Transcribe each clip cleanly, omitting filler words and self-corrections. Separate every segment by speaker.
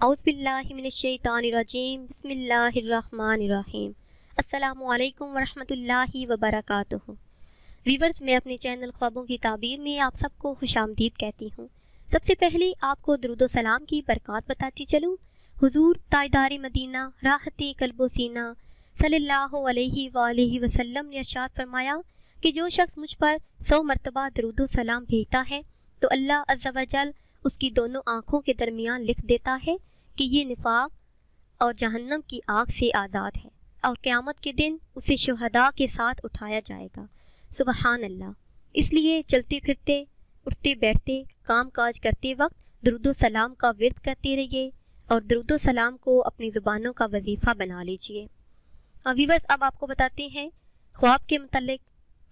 Speaker 1: औज़ु बिल्लाहि मिनश्शैतानिर्रजीम बिस्मिल्लाहिर्रहमानिर्रहीम। अस्सलामु अलैकुम वरहमतुल्लाहि वबरकातुहू। वीवर्स, मैं अपने चैनल ख्वाबों की ताबीर में आप सबको खुशामदीद कहती हूँ। सबसे पहले आपको दुरूद व सलाम की बरक़ात बताती चलूँ। हुज़ूर ताजदार मदीना राहते क़ल्बो सीना सल्लल्लाहु अलैहि वालैहि वसल्लम ने इरशाद फरमाया कि जो शख्स मुझ पर 100 मरतबा दुरूद व सलाम भेजता है तो अल्लाह अज़्ज़ा व जल उसकी दोनों आँखों के दरमियान लिख देता है कि ये निफाक और जहन्नम की आग से आज़ाद है और क़यामत के दिन उसे शुहदा के साथ उठाया जाएगा। सुबहान अल्लाह। इसलिए चलते फिरते, उठते बैठते, काम काज करते वक्त दुरूद सलाम का विर्द करते रहिए और दुरूद सलाम को अपनी ज़ुबानों का वजीफ़ा बना लीजिए। व्यूअर्स, अब आपको बताते हैं ख्वाब के मुतालिक।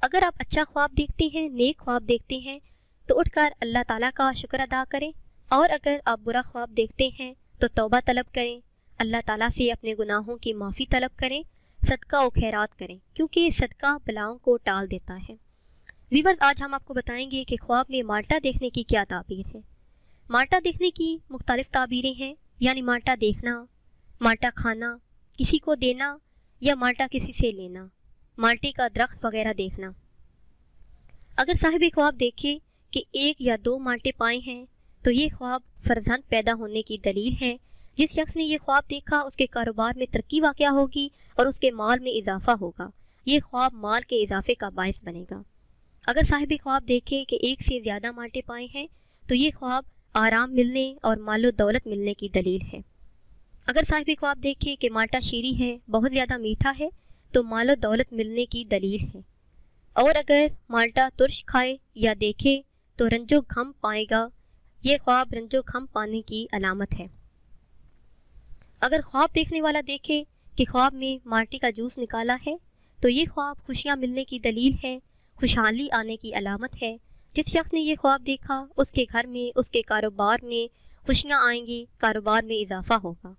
Speaker 1: अगर आप अच्छा ख्वाब देखते हैं, नेक ख्वाब देखते हैं तो उठकर अल्लाह ताला का शुक्र अदा करें, और अगर आप बुरा ख्वाब देखते हैं तो तौबा तलब करें, अल्लाह ताला से अपने गुनाहों की माफ़ी तलब करें, सदका व खैरात करें, क्योंकि सदका बलाओं को टाल देता है। व्यूअर्स, आज हम आपको बताएंगे कि ख्वाब में माल्टा देखने की क्या ताबीर है। माल्टा देखने की मुख्तलिफ ताबीरें हैं, यानी माल्टा देखना, माल्टा खाना, किसी को देना या माल्टा किसी से लेना, माल्टे का दरख्त वगैरह देखना। अगर साहिब ख्वाब देखे कि 1 या 2 माल्टे पाए हैं तो ये ख्वाब फर्जंद पैदा होने की दलील है। जिस शख्स ने ये ख्वाब देखा उसके कारोबार में तरक्की वाक़या होगी और उसके माल में इजाफा होगा। ये ख्वाब माल के इजाफे का बायस बनेगा। अगर साहिब ख्वाब देखे कि 1 से ज़्यादा माल्टे पाए हैं तो ये ख्वाब आराम मिलने और मालो दौलत मिलने की दलील है। अगर साहिब ख्वाब देखे कि माल्टा शीरी है, बहुत ज़्यादा मीठा है, तो मालो दौलत मिलने की दलील है। और अगर माल्टा तुर्श खाए या देखे तो रंजो गम पाएगा, ये ख्वाब रंजो गम पाने की अलामत है। अगर ख्वाब देखने वाला देखे कि ख्वाब में माल्टे का जूस निकाला है तो ये ख्वाब खुशियाँ मिलने की दलील है, खुशहाली आने की अलामत है। जिस शख्स ने ये ख्वाब देखा उसके घर में, उसके कारोबार में खुशियाँ आएंगी, कारोबार में इजाफा होगा।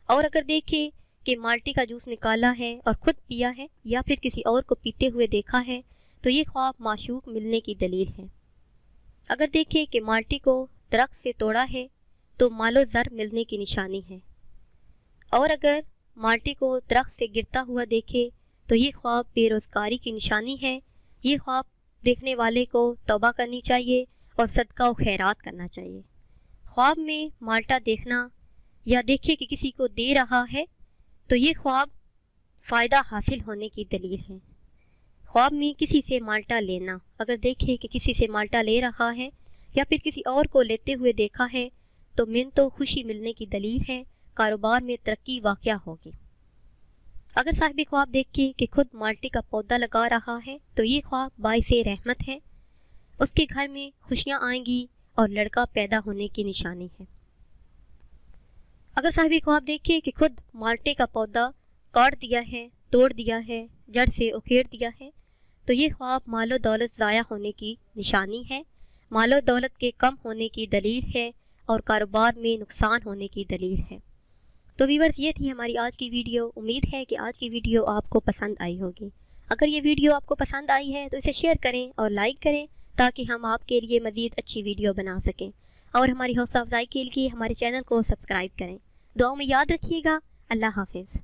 Speaker 1: और अगर देखे कि माल्टे का जूस निकाला है और ख़ुद पिया है या फिर किसी और को पीते हुए देखा है तो ये ख्वाब माशूक मिलने की दलील है। अगर देखे कि माल्टे को दरख्त से तोड़ा है तो मालो ज़र मिलने की निशानी है। और अगर माल्टे को दरख्त से गिरता हुआ देखे तो ये ख्वाब बेरोज़गारी की निशानी है। ये ख्वाब देखने वाले को तौबा करनी चाहिए और सदका व खैरात करना चाहिए। ख्वाब में माल्टा देखना या देखे कि किसी को दे रहा है तो ये ख्वाब फ़ायदा हासिल होने की दलील है। ख्वाब में किसी से माल्टा लेना, अगर देखे कि किसी से माल्टा ले रहा है या फिर किसी और को लेते हुए देखा है तो मिन्नत व खुशी मिलने की दलील है, कारोबार में तरक्की वाक़या होगी। अगर साहिब ख्वाब देखे कि खुद माल्टे का पौधा लगा रहा है तो ये ख्वाब बाइसे रहमत है, उसके घर में खुशियाँ आएंगी और लड़का पैदा होने की निशानी है। अगर साहिब ख्वाब देखे कि खुद माल्टे का पौधा काट दिया है, तोड़ दिया है, जड़ से उखेड़ दिया है तो ये ख्वाब मालो दौलत ज़ाया होने की निशानी है, मालो दौलत के कम होने की दलील है और कारोबार में नुकसान होने की दलील है। तो व्यूअर्स, ये थी हमारी आज की वीडियो। उम्मीद है कि आज की वीडियो आपको पसंद आई होगी। अगर ये वीडियो आपको पसंद आई है तो इसे शेयर करें और लाइक करें ताकि हम आपके लिए मज़ीद अच्छी वीडियो बना सकें, और हमारी हौसला अफजाई के लिए हमारे चैनल को सब्सक्राइब करें। दुआओं में याद रखिएगा। अल्लाह हाफिज़।